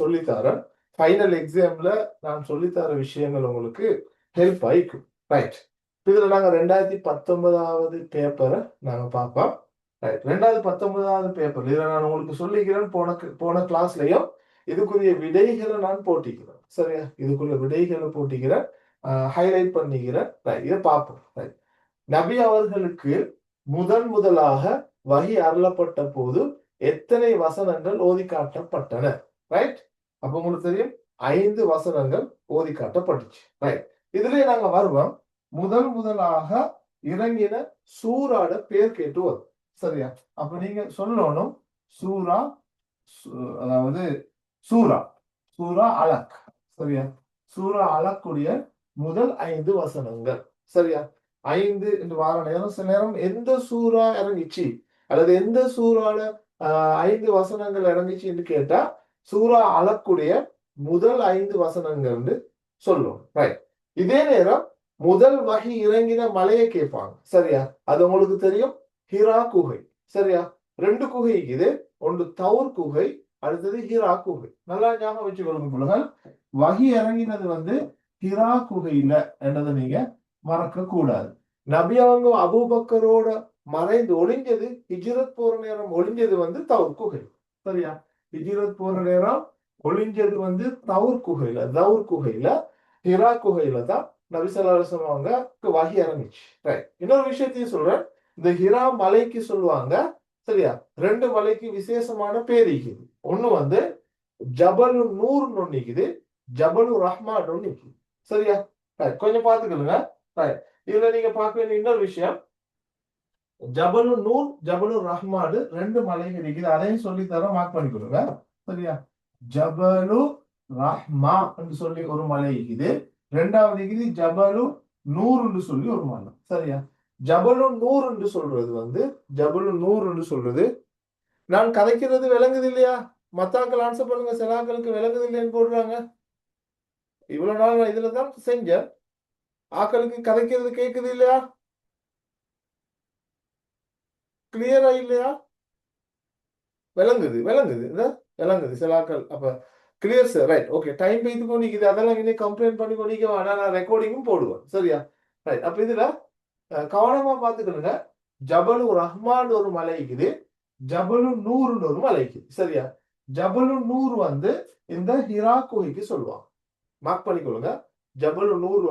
சொல்லித்தரேன். ஃபைனல் எக்ஸாம்ல நான் சொல்லித்தர விஷயங்கள் உங்களுக்கு ஹெல்ப் ஆயிக்கும். ரைட். இதுல நாங்க 2019வது பேப்பரை நாங்க பார்ப்போம். ரைட். 2019வது பேப்பர் இதை நான் உங்களுக்கு சொல்லிக்கிறேன். போன கிளாஸ்லயும் இதுக்குரிய விடைகளை நான் போட்டிக்கிறேன். சரியா? இதுக்குரிய விடைகளை போட்டிக்கிறேன், ஹைலைட் பண்ணிக்கிறேன். இதை பார்ப்போம். ரைட். நபி அவர்களுக்கு முதலாக வஹி அருளப்பட்ட போது எத்தனை வசனங்கள் ஓதி காட்டப்பட்டன? ரைட். அப்ப உங்களுக்கு தெரியும் 5 வசனங்கள் ஓதி காட்டப்பட்டுச்சு. ரைட். இதுலயே நாங்க வருவோம். முதலாக இறங்கின சூராட பேர் கேட்டு வரும். சரியா? அப்ப நீங்க சொல்லணும் சூரா, அதாவது சூரா சூரா அலக். சரியா? சூரா அலக்குடைய முதல் 5 வசனங்கள். சரியா? 5 என்று வார நேரம் சில நேரம் எந்த சூறா இறங்கிச்சு அல்லது எந்த சூறால 5 வசனங்கள் இறங்கிச்சு என்று கேட்டா சூரா அலக்குடைய முதல் 5 வசனங்கள் சொல்லும். ரைட். இதே நேரம் முதல் வகை இறங்கின மலையை கேட்பாங்க. சரியா? அது உங்களுக்கு தெரியும், ஹிரா குகை. சரியா? 2 குகை இது. ஒன்று தௌர் குகை, அடுத்தது ஹிரா குகை. நல்லா ஞாபகம் வச்சுக்கொள்ளுங்க பிள்ளைகள். வகி இறங்கினது ஹிரா குகையில என்றதை நீங்க மறக்க கூடாது. நபி அவங்க அபூபக்கரோட மறைந்து ஒளிஞ்சது, ஹிஜ்ரத் போற நேரம் ஒளிஞ்சது தௌர் குகை. சரியா? ஹிஜ்ரத் போற நேரம் ஒளிஞ்சது தௌர் குகையில, தௌர் குகையில, ஹிரா குகையில தான் நபி ஸல்லல்லாஹு அலைஹி வஸல்லம் அவங்க வஹி இறங்கிச்சு. ரைட். இன்னொரு விஷயத்தையும் சொல்றேன். இந்த ஹிரா மலைக்கு சொல்லுவாங்க. சரியா? 2 மலைக்கு விசேஷமான பேர் இருக்குது. ஒண்ணு ஜபலு நூர் ஒன்னிக்குது, ஜபலு ரஹ்மான் ஒன்னிக்குது. சரியா? கொஞ்சம் பார்த்துக்கலுங்க. இதுல நீங்க பார்க்க வேண்டிய இன்னொரு விஷயம், ஜபலு நூர், ஜபலு ரஹ்மான் 2 மலைகள் இருக்குது. அதையும் சொல்லி தர மார்க் பண்ணிக்கொடுங்க. சரியா? ஜபலு ரஹ்மா என்று சொல்லி ஒரு மலை இருக்குது. 2வது இருக்குது ஜபலு நூர் என்று சொல்லி ஒரு மலை. சரியா? ஜபலு நூர் என்று சொல்றது ஜபலு நூர் என்று சொல்றது, நான் கதைக்கிறது விளங்குது இல்லையா? மத்தாக்கள் ஆன்சர் பண்ணுங்க. சிலாக்களுக்கு விளங்குது இல்லைன்னு போடுறாங்க. இவ்வளவு நாள் நான் இதுலதான் செஞ்சேன். ஆக்களுக்கு கதைக்கிறது கேட்குது இல்லையா? கிளியரா இல்லையா? விளங்குது விளங்குது சிலாக்கள். அப்ப clear sir. Right. Okay. Time பெய்து கொண்டிக்குது. அதெல்லாம் இன்னும் கம்ப்ளைண்ட் பண்ணி கொண்டிக்க வேணாம். நான் ரெக்கார்டிங்கும் போடுவேன். சரியா? ரைட். அப்ப இதுல கவனமா பார்த்துக்கணுங்க. ஜபலு ரஹ்மான் ஒரு மலை இருக்குது, ஜபலு நூறுன்னு ஒரு மலை இருக்குது. சரியா? ஜபலு நூர் இந்த ஹிரா குகைக்கு சொல்லுவாங்க. மார்க் பண்ணிக்கொள்ளுங்க. ஜபலு நூர்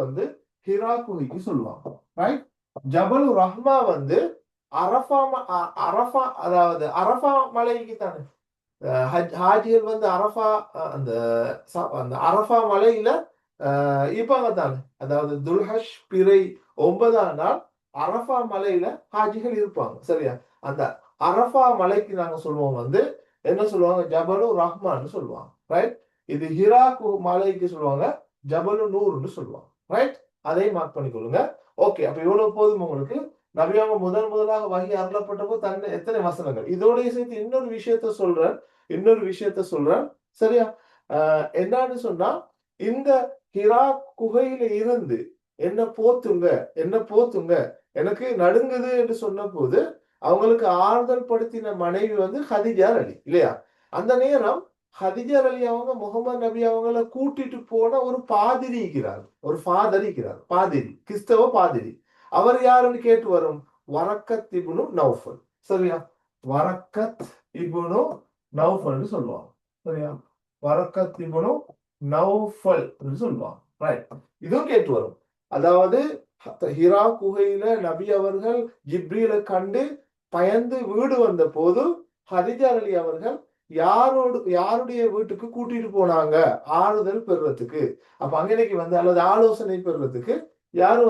ஹிரா குகைக்கு சொல்லுவாங்க. ரைட். ஜபலு ரஹ்மா அரஃபா, அதாவது அரஃபா மலைக்கு தானே ஹாஜிகள் அரஃபா, அந்த அரஃபா மலையில இருப்பாங்க தானே. அதாவது துல்ஹஜ் பிறை 9ஆம் நாள் அரஃபா மலையில ஹாஜிகள் இருப்பாங்க. சரியா? அந்த அரஃபா மலைக்கு நாங்க சொல்லுவோம் என்ன சொல்லுவாங்க? ஜபலு ரஹ்மான்னு சொல்லுவாங்க. ரைட். இது ஹிரா மலைக்கு சொல்லுவாங்க ஜபலு நூர்னு சொல்லுவாங்க. ரைட். அதையும் மார்க் பண்ணிக்கொள்ளுங்க. ஓகே. அப்ப இவ்வளவு போதும் உங்களுக்கு. நபியாக முதலாக வகி அருளப்பட்டப்போ தன்னை எத்தனை வசனங்கள். இதோடய சேர்த்து இன்னொரு விஷயத்த சொல்றேன். சரியா? என்னன்னு சொன்னா, இந்த ஹிரா குகையில இருந்து என்ன போத்துங்க எனக்கு நடுங்குது என்று சொன்ன போது அவங்களுக்கு ஆறுதல் படுத்தின மனைவி ஹதிஜா அலி இல்லையா? அந்த நேரம் ஹதிஜா அலி அவங்க முகமது நபி அவங்கள கூட்டிட்டு போன ஒரு பாதிரி இருக்கிறார், ஒரு ஃபாதர் இருக்கிறார், பாதிரி, கிறிஸ்தவ பாதிரி. அவர் யாருன்னு கேட்டு வரும், வரக்கத் இப்னு நௌஃபல். சரியா? வரக்கத் இப்னு நௌஃபல் சொல்லுவாங்க. சரியா? வரக்கத் இப்னு நௌஃபல் சொல்லுவாங்க. ரைட். இதுவும் கேட்டு வரும். அதாவது ஹிரா குகையில நபி அவர்கள் ஜிப்ரீலை கண்டு பயந்து வீடு வந்த போது ஹதிஜா அலி அவர்கள் யாருடைய வீட்டுக்கு கூட்டிட்டு போனாங்க ஆறுதல் பெறுறதுக்கு. அப்ப அங்கனைக்கு அல்லது ஆலோசனை பெறுறதுக்கு யாரு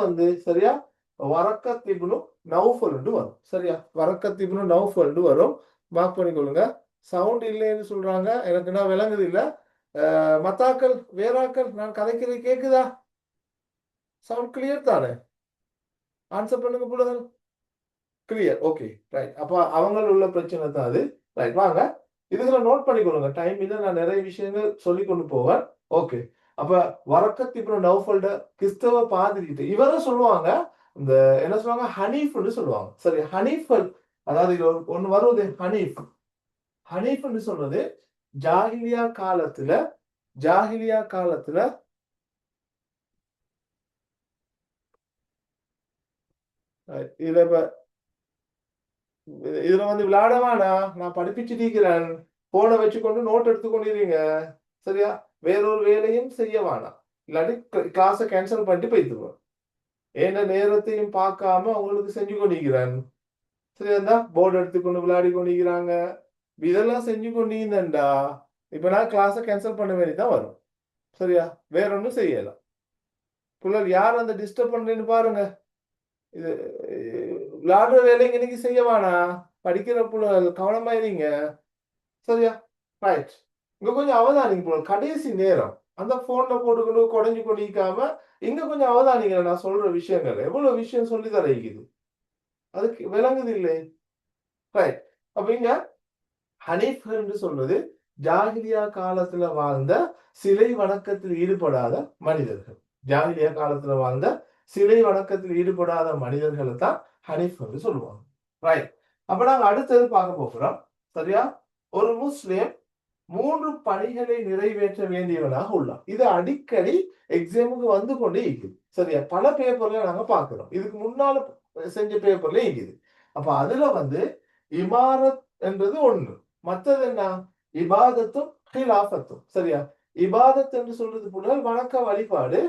சரியா? வரக்கத் இப்னு நௌஃபல் வரும். சரியா? வரக்கத் இப்னு நௌஃபல் வரும். மார்க் பண்ணிக்கொள்ளுங்க. சவுண்ட் இல்லைன்னு சொல்றாங்க, எனக்கு நான் விளங்குது இல்ல. மத்தாக்கள் வேறாக்கள் நான் கதைக்கிறது கேக்குதா? சவுண்ட் கிளியர் தானே? ஆன்சர் பண்ணுங்க புள்ளகள். கிளியர். ஓகே. ரைட். அப்ப அவங்க உள்ள பிரச்சனை தான் அது. ரைட். வாங்க இதுகளை நோட் பண்ணிக்கொள்ளுங்க. டைம் இல்லை, நான் நிறைய விஷயங்கள் சொல்லி கொண்டு போவேன். ஓகே. அப்ப வரக்கத் இப்னு நௌஃபல்ட கிறிஸ்தவ பாதிரிட்டு இவரும் சொல்லுவாங்க, இந்த என்ன சொல்லுவாங்க, ஹனீஃப்னு சொல்லுவாங்க. சரி, ஹனீஃபல், அதாவது ஒண்ணு வருவது ஹனீஃப். ஹனீஃப்னு சொல்றது ஜாஹிலியா காலத்துல இதுல இதுல வந்து விளையாடவானா, நான் படிப்பிச்சுட்டு இருக்கிறேன், போனை வச்சுக்கொண்டு நோட் எடுத்து கொண்டிருங்க, சரியா? வேறொரு வேலையும் செய்ய வேணாம், இல்லாட்டி கிளாஸை கேன்சல் பண்ணிட்டு போயிடுவேன். ஏன்னா நேரத்தையும் பார்க்காம உங்களுக்கு செஞ்சு கொண்டிருக்கிறேன், சரியா? போர்டு எடுத்துக்கொண்டு விளையாடி கொண்டிருக்கிறாங்க, இதெல்லாம் செஞ்சு கொண்டிருந்தா இப்ப நான் கிளாஸை கேன்சல் பண்ண வேண்டியதான் வரும், சரியா? வேற ஒன்றும் செய்யலாம். பிள்ளைகள் யார் அந்த டிஸ்டர்ப் பண்றேன்னு பாருங்க. இது விளையாடுற வேலைங்க இன்னைக்கு செய்ய வேணாம், படிக்கிற பிள்ளைகள் கவனமா இருங்க, சரியா? ரைட். இங்க கொஞ்சம் அவதானிங்க போல, கடைசி நேரம் அந்த போன்ல போட்டுக்கொண்டு குறைஞ்சு கொண்டிருக்காம இங்க கொஞ்சம் அவதானிங்க. நான் சொல்ற விஷயங்கள் எவ்வளவு விஷயம் சொல்லி தர இருக்குது, அதுக்கு விளங்குது இல்லை? ரைட். அப்ப இங்க ஹனீஃப்கள் என்று சொல்வது ஜாகிலியா காலத்துல வாழ்ந்த சிலை வணக்கத்தில் ஈடுபடாத மனிதர்கள். ஜாகிலியா காலத்துல வாழ்ந்த சிலை வணக்கத்தில் ஈடுபடாத மனிதர்களை தான் ஹனீஃப் என்று சொல்லுவாங்க. ரைட். அப்ப நாங்க அடுத்தது பார்க்க போகிறோம், சரியா? ஒரு முஸ்லிம் 3 பணிகளை நிறைவேற்ற வேண்டியவனாக உள்ளான். இது அடிக்கடி எக்ஸாமுக்கு வந்து கொண்டே இருக்குது, சரியா? பல பேப்பர்ல நாங்க பார்க்கிறோம், இதுக்கு முன்னால செஞ்ச பேப்பர்ல இருக்குது. அப்ப அதுல வந்து இமாரத் என்றது ஒண்ணு, மற்றது என்ன? இபாதத்தும் ஹிலாஃபத்தும், சரியா? இபாதத் என்று சொல்றது புலல் வணக்க வழிபாடு,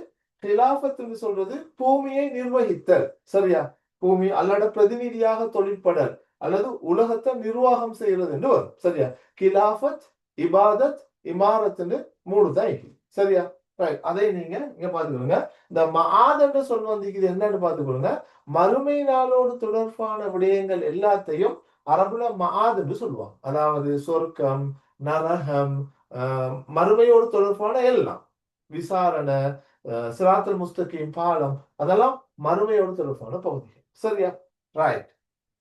ஹிலாஃபத் என்று சொல்றது பூமியை நிர்வகித்தல், சரியா? பூமி அல்லட பிரதிநிதியாக தொழிற்படல் அல்லது உலகத்தை நிர்வாகம் செய்யறது என்று வரும், சரியா? கிலாஃபத், இபாதத், இமாரத்னு 3 தான் இருக்கு, சரியா? ரைட். அதை நீங்க இங்க பாத்துக்கோங்க. இந்த மஆத் என்ற சொல் வந்து இது என்னன்னு பாத்துக்கொள்ளுங்க. மறுமை நாளோடு தொடர்பான விடயங்கள் எல்லாத்தையும் அரபுல மஆத் என்று சொல்லுவாங்க. அதாவது சொர்க்கம், நரகம், மறுமையோடு தொடர்பான எல்லாம், விசாரணை, சிராத்துல் முஸ்தகீம் பாலம், அதெல்லாம் மறுமையோடு தொடர்பான பகுதிகள், சரியா? ரைட்.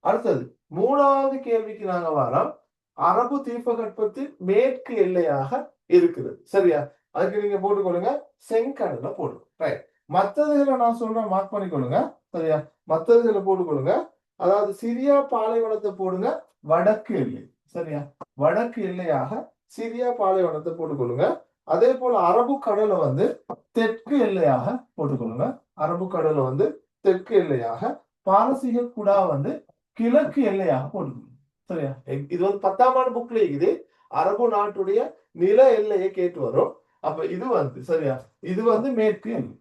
அடுத்தது 3வது கேள்விக்கு நாங்க வரோம். அரபு தீபகற்பத்தின் மேற்கு எல்லையாக இருக்குது, சரியா? அதுக்கு நீங்க போட்டுக்கொள்ளுங்க செங்கடலை போடுங்க. ரைட். மற்றதுகளை நான் சொல்றேன், மார்க் பண்ணிக்கொள்ளுங்க, சரியா? மற்றதுகளை போட்டுக்கொள்ளுங்க. அதாவது சிரியா பாலைவனத்தை போடுங்க வடக்கு எல்லை, சரியா? வடக்கு எல்லையாக சிரியா பாலைவனத்தை போட்டுக்கொள்ளுங்க. அதே போல அரபு கடலை வந்து தெற்கு எல்லையாக போட்டுக்கொள்ளுங்க. அரபு கடலை வந்து தெற்கு எல்லையாக, பாரசீக குடா வந்து கிழக்கு எல்லையாக போட்டுக்கொள்ளுங்க, சரியா? இது வந்து 10ஆம் ஆண்டு புக்ல இருக்குது, அரபு நாட்டுடைய நில எல்லையை கேட்டு வரும். அப்ப இது வந்து சரியா, இது வந்து மேற்கு எல்லை,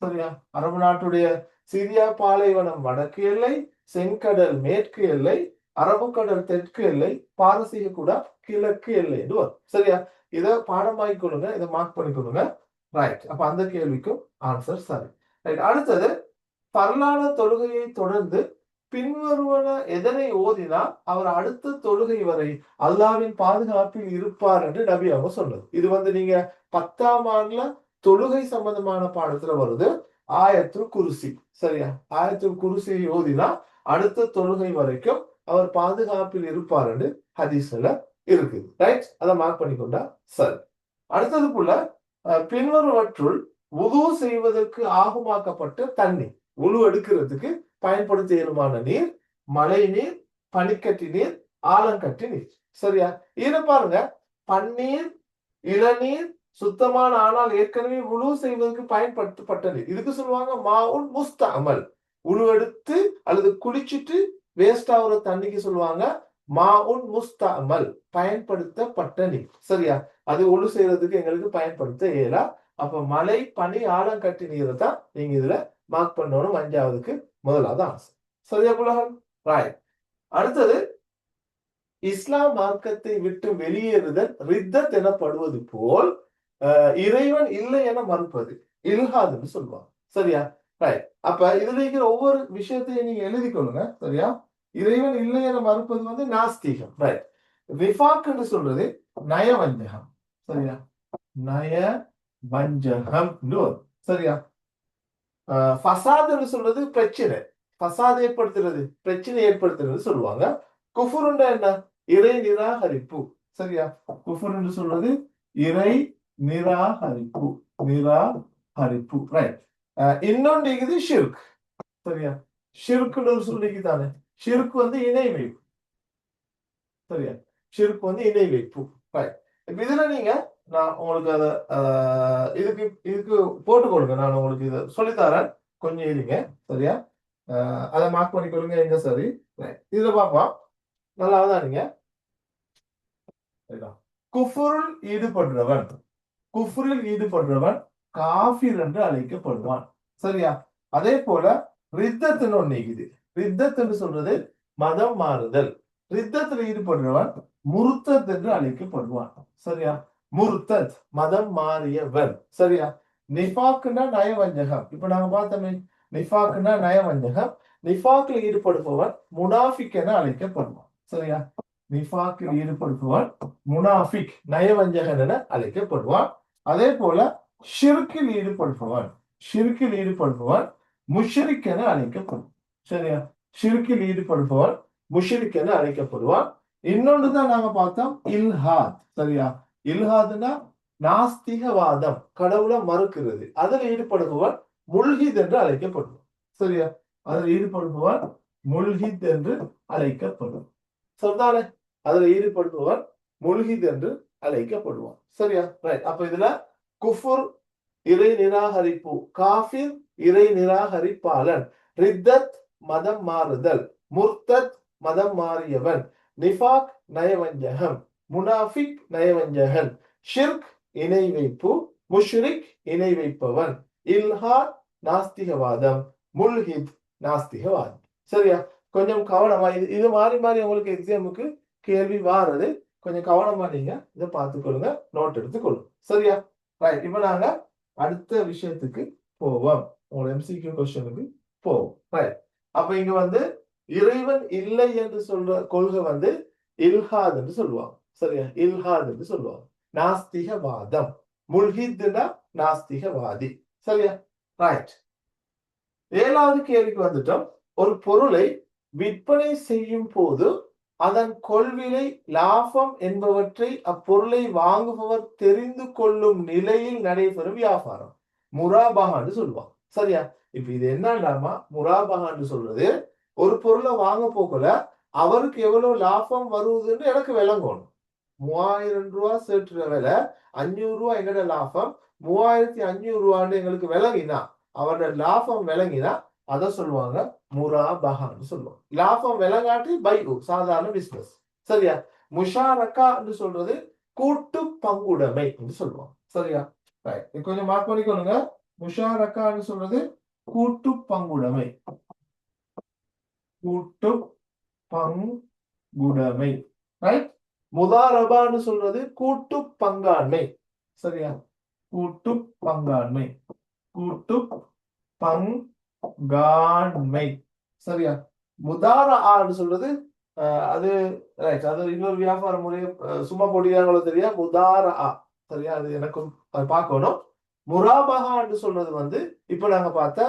சரியா? அரபு நாட்டுடைய சிரியா பாலைவனம் வடக்கு எல்லை, செங்கடல் மேற்கு எல்லை, அரபு கடல் தெற்கு எல்லை, பாரசீக குடா கிழக்கு எல்லை என்று வரும், சரியா? இதை பாடமாக்கி கொள்ளுங்க, இதை மார்க் பண்ணிக்கொள்ளுங்க. ரைட். அப்ப அந்த கேள்விக்கும் ஆன்சர் சரி. ரைட். அடுத்தது, பரலான தொழுகையை தொடர்ந்து பின்வருவன எதனை ஓதினால் அவர் அடுத்த தொழுகை வரை அல்லாவின் பாதுகாப்பில் இருப்பார் என்று நபி அவங்க சொன்னது. இது வந்து நீங்க 10ஆம் ஆண்டுல தொழுகை சம்பந்தமான பாடத்துல வருது. ஆயத்துல் குர்சி, சரியா? ஆயத்துல் குர்சி ஓதினா அடுத்த தொழுகை வரைக்கும் அவர் பாதுகாப்பில் இருப்பார் என்று ஹதீஸ்ல இருக்குது. ரைட். அதை மார்க் பண்ணிக்கொண்டா சரி. அடுத்ததுக்குள்ள பின்வருவற்றுள் உது செய்வதற்கு ஆகுமாக்கப்பட்ட தண்ணீர், உழு எடுக்கிறதுக்கு பயன்படுத்த இயலுமான நீர், மழை நீர், பனிக்கட்டி நீர், ஆலங்கட்டி நீர், சரியா? இதை பாருங்க, பன்னீர், இளநீர், சுத்தமான ஆனால் ஏற்கனவே உழு செய்வதற்கு பயன்படுத்தப்பட்ட நீர், இதுக்கு சொல்லுவாங்க மாவுன் முஸ்தஅமல். உழு எடுத்து அல்லது குளிச்சுட்டு வேஸ்ட் ஆகுற தண்ணிக்கு சொல்லுவாங்க மாவுன் முஸ்தஅமல், பயன்படுத்தப்பட்ட நீர், சரியா? அது ஒழு செய்யறதுக்கு எங்களுக்கு பயன்படுத்த இயலா. அப்ப மழை, பனி, ஆலங்கட்டி நீரை தான் நீங்க இதுல மார்க் பண்ணணும், 5ஆவதுக்கு முதலாவது ஆன்சர், சரியா புலகன்? ராய். அடுத்தது, இஸ்லாம் மார்க்கத்தை விட்டு வெளியேறுதல் ரித்தத் எனப்படுவது போல் இறைவன் இல்லை என மறுப்பது இல்ஹாதுன்னு சொல்லுவாங்க, சரியா? ரைட். அப்ப இதுல இருக்கிற ஒவ்வொரு விஷயத்தையும் நீங்க எழுதி கொள்ளுங்க, சரியா? இறைவன் இல்லை என மறுப்பது வந்து நாஸ்திகம். ரைட். விஃபாக்னு சொல்றது நயவஞ்சகம், சரியா? நய வஞ்சகம், சரியா? ஃபசாதுன்னு சொல்றது பிரச்சனை, ஃபசாத் ஏற்படுத்துறது, பிரச்சனை ஏற்படுத்துறது சொல்லுவாங்க. குஃபுருண்டா என்ன? இறை நிராகரிப்பு, சரியா? குஃபுருன்னு சொல்றது இறை நிராகரிப்பு, நிராகரிப்பு. ரைட். இன்னொன்று இது ஷிர்க், சரியா? ஷிர்க்குன்னு சொல்லிக்கு தானே, ஷிர்க் வந்து இணை வைப்பு, சரியா? ஷிர்க் வந்து இணை வைப்பு. ரைட். இப்ப இதுல நீங்க நான் உங்களுக்கு அதை இதுக்கு இதுக்கு போட்டுக் கொடுங்க. நான் உங்களுக்கு இதை சொல்லித்தரேன், கொஞ்சம் இருங்க. சரியா? அதை மார்க் பண்ணிக்கொள்ளுங்க. எங்க சரி இதுல பார்ப்போம். நல்லாதான் நீங்க குஃபுரில் ஈடுபடுறவன், குஃபுரில் ஈடுபடுறவன் காஃபிர் என்று அழைக்கப்படுவான். சரியா? அதே போல ரித்தத்துன்னு ஒண்ணு இருக்குது. ரித்தத் என்று சொல்றது மதம் மாறுதல். ரித்தத்தில் ஈடுபடுறவன் முருத்தத் என்று அழைக்கப்படுவான். சரியா? முருத்தத் மதம் மாறியவன். சரியா? நிஃபாக்குன்னா நயவஞ்சகம். இப்ப நாங்க பார்த்தோமே, நிஃபாக்குன்னா நயவஞ்சகம். நிஃபாக்கில் ஈடுபடுபவன் முனாஃபிக் என அழைக்கப்படுவான். சரியா? நிஃபாக்கில் ஈடுபடுபவன் முனாஃபிக் நயவஞ்சகன் என அழைக்கப்படுவான். அதே போல ஷிர்கில் ஈடுபடுபவன், ஷிர்கில் ஈடுபடுபவன் முஷ்ரிக் என அழைக்கப்படும். சரியா? ஷிர்கில் ஈடுபடுபவன் முஷ்ரிக் என அழைக்கப்படுவான். இன்னொன்றுதான் நாங்க பார்த்தோம், இல்ஹாத். சரியா? இல்ஹாத்னா நாஸ்திகவாதம், கடவுளை மறுக்கிறது. அதில் ஈடுபடுபவன் முல்ஹித் என்று அழைக்கப்படுவான். சரியா? அதில் ஈடுபடுபவன் முல்ஹித் என்று அழைக்கப்படும். சொல்றானே, அதில் ஈடுபடுபவன் முல்ஹித் என்று அழைக்கப்படுவான். சரியா? ரைட். அப்ப இதுல குஃபுர் இறை நிராகரிப்பு, காஃபிர் இறை நிராகரிப்பாளன், ரித்தத் மதம் மாறுதல், முர்த்தத் மதம் மாறியவன், நிஃபாக் நயவஞ்சகம், முனாஃபிக் நயவஞ்சகன், ஷிர்க் இணை வைப்பு, முஷ்ரிக் இணை வைப்பவன், இல்ஹாத் நாஸ்திகவாதம், முல்ஹித் நாஸ்திகவாதம். சரியா? கொஞ்சம் கவனமா இது மாறி மாறி உங்களுக்கு எக்ஸாமுக்கு கேள்வி வாரது. கொஞ்சம் கவனமா நீங்க இதை பார்த்துக்கொள்ளுங்க, நோட் எடுத்துக்கொள்ளுங்க. சரியா? ரைட். இப்ப நாங்க அடுத்த விஷயத்துக்கு போவோம். உங்களோட எம்சிக்யூ கொஸ்டினுக்கு போவோம். ரைட். அப்ப இங்க இறைவன் இல்லை என்று சொல்ற கொள்கை இல்ஹாத் என்று சொல்லுவாங்க. சரியா? இல்ஹாத் என்று சொல்லுவாங்க. நாஸ்திகவாதம். முல்ஹித்னா நாஸ்திகவாதி. சரியா? ரைட். 7வது கேள்விக்கு வந்துட்டோம். ஒரு பொருளை விற்பனை செய்யும் போது அதன் கொள்விலை, லாபம் என்பவற்றை அப்பொருளை வாங்குபவர் தெரிந்து கொள்ளும் நிலையில் நடைபெறும் வியாபாரம் முராபகான்னு சொல்லுவாங்க. சரியா? இப்ப இது என்னன்னா, முராபகான்னு சொல்றது, ஒரு பொருளை வாங்க போகல அவருக்கு எவ்வளவு லாபம் வருவதுன்னு எனக்கு விளங்கணும். 3000 ரூபாய் சேட்டுற விலை, 500 ரூபாய் எங்கட லாபம், 3500 ரூபான்னு எங்களுக்கு விளங்கினா, அவரோட லாபம் விளங்கினா அதை சொல்லுவாங்க முராபகான்னு சொல்லுவாங்க. லாபம் விளங்காட்டி பைகு, சாதாரண பிசினஸ். சரியா? முஷாரக்கா என்று சொல்றது கூட்டு பங்குடைமை என்று சொல்லுவாங்க. சரியா? கொஞ்சம் மார்க் பண்ணிக்கொள்ளுங்க. முஷாரக்கான்னு சொல்றது கூட்டு பங்குடைமை, கூட்டு பங்குடைமை. ரைட். முதாரபான்னு சொல்றது கூட்டு பங்காண்மை. சரியா? கூட்டு பங்காண்மை, கூட்டு பங்காண்மை. சரியா? முதாரஆன்னு சொல்றது அது ரைட், அது இன்னொரு வியாபார முறையை சும்மா போட்டியாங்களோ தெரியா, முதாரஆ. சரியா? அது எனக்கும் அது பார்க்கணும். முராபகான்னு சொல்றது இப்ப நாங்க பார்த்தா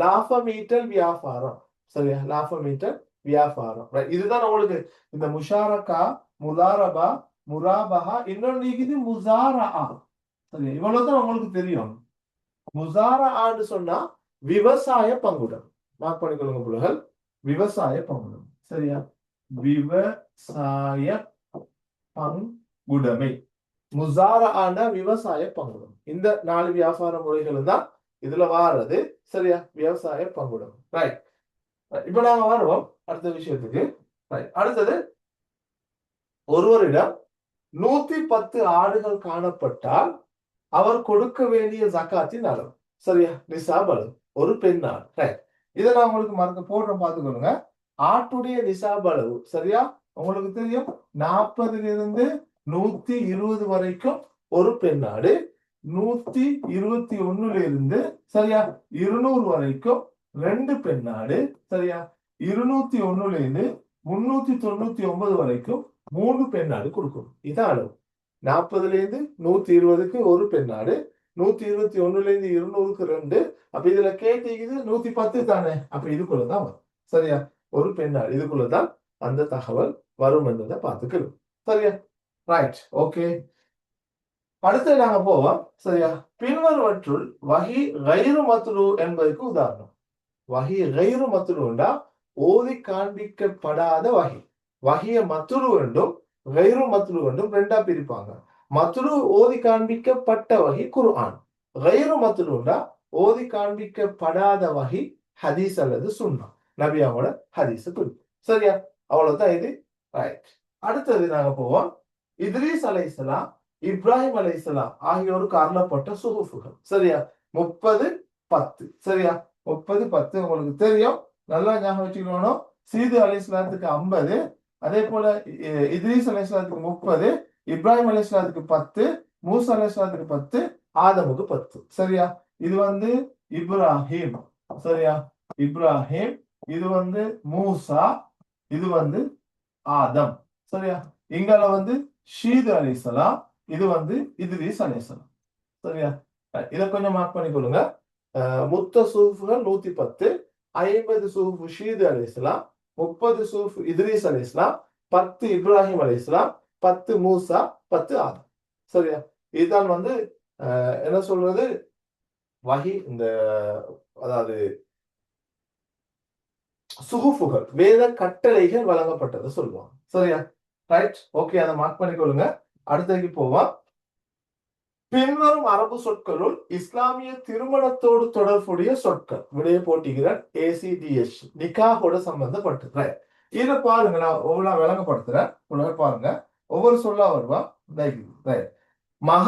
லாபம் ஈட்டல் வியாபாரம். சரியா? லாபம் ஈட்டல் வியாபாரம். இதுதான் உங்களுக்கு இந்த முஷாரக்கா, முதாரபா, முராபகா, இன்னொன்னு இது முசாரஆ. சரியா? இவ்வளவுதான் உங்களுக்கு தெரியும். முசாரஆன்னு சொன்னா விவசாய பங்குடம். மார்க் பண்ணிக்கொள்ளுங்க புலகள். விவசாய பங்குடம். சரியா? விவசாய பங்குடைமை. முசாரஆன விவசாய பங்குடம். இந்த 4 வியாபார முறைகள் தான் இதுல வாரது. சரியா? விவசாய பங்குடம். ரைட். இப்ப நாங்க வருவோம் அடுத்த விஷயத்துக்கு. ரைட். அடுத்தது, ஒருவரிடம் 110 ஆடுகள் காணப்பட்டால் அவர் கொடுக்க வேண்டிய ஜகாத்தின் அளவு. சரியா? நிசாப் அளவு. ஒரு பெண் ஆடு. ரைட். இதை நான் உங்களுக்கு மறக்க போடுறேன், பார்த்துக்கொள்ளுங்க. ஆட்டுடைய நிசாப் அளவு. சரியா? உங்களுக்கு தெரியும், 40 120 வரைக்கும் ஒரு பெண் ஆடு, 121 சரியா 200 வரைக்கும் 2 பெண் ஆடு. சரியா? 201 399 வரைக்கும் 3 பெண் ஆடு கொடுக்கணும். இதான் அளவு. 40 120க்கு ஒரு பெண் ஆடு, 121 200க்கு 2. அப்ப இதுல கேட்டீங்க 110 தானே, அப்ப இதுக்குள்ளதான் வரும். சரியா? ஒரு பெண் ஆடு, இதுக்குள்ளதான் அந்த தகவல் வரும் என்றதை பார்த்துக்கணும். சரியா? ரைட். ஓகே. அடுத்து நாங்க போவோம். சரியா? பின்வருவற்றுள் வஹி கைரு மத்லூ என்பதற்கு உதாரணம். வஹி கைரு மத்லூண்டா ஓதி காண்பிக்கப்படாத வஹி. வஹிய மத்லூ என்றும் கைரு மத்லூ என்றும் 2ஆ பிரிப்பாங்க. மத்லு ஓதி காண்பிக்கப்பட்ட வகை குர்ஆன். கைரு மத்லுண்டா ஓதி காண்பிக்கப்படாத வகை ஹதீஸ் அல்லது சுன்னா, நபியாவோட ஹதீஸ் குறிப்பு. சரியா? அவ்வளவுதான் இது. ரைட். அடுத்தது நாங்க போவோம். இத்ரீஸ் அலைஹிஸ்ஸலாம், இப்ராஹிம் அலைஹிஸ்ஸலாம் ஆகியோருக்கு அருளப்பட்ட சுஹுஃபுகள். சரியா? 30:10. சரியா? 30:10 உங்களுக்கு தெரியும், நல்லா ஞாபகம் வச்சுக்கணும். சீது அலைஹிஸ்ஸலாத்துக்கு 50, அதே போல இத்ரீஸ் அலைஹிஸ்ஸலாத்துக்கு 30, இப்ராஹிம் அலைஹிஸ்ஸலாத்துக்கு 10, மூசா அலைஹிஸ்ஸலாத்துக்கு 10, ஆதமுக்கு 10. சரியா? இது இப்ராஹிம். சரியா? இப்ராஹிம். இது மூசா. இது ஆதம். சரியா? இங்கால ஷீது அலைஹிஸ்ஸலாம், இது இத்ரீஸ் அலைஹிஸ்ஸலாம். சரியா? இதை கொஞ்சம் மார்க் பண்ணிக்கொள்ளுங்க. மொத்த சூஃபுகள் 110, 50 சூஃபு ஷீது அலைஹிஸ்ஸலாம், 30 சூஃபு இத்ரீஸ் அலைஹிஸ்ஸலாம், 10 இப்ராஹிம் அலைஹிஸ்ஸலாம், 10 மூசா, 10 ஆதம். சரியா? இதுதான் என்ன சொல்றது, வஹி, இந்த அதாவது சுகுஃபுகள், வேத கட்டளைகள் வழங்கப்பட்டது சொல்லுவாங்க. சரியா? ரைட். ஓகே, அதை மார்க் பண்ணிக்கொள்ளுங்க. அடுத்ததுக்கு போவோம். பின்வரும் அரபு சொற்களுள் இஸ்லாமிய திருமணத்தோடு தொடர்புடைய சொற்கள். விடைய போட்டிகிறார் ACDH, நிக்காஹோட சம்பந்தப்பட்டது. ரைட். இதை பாருங்க, நான் ஒவ்வொரு விளங்கப்படுத்துறேன். பாருங்க, ஒவ்வொரு சொல்லா வருவா. ரைட். மகா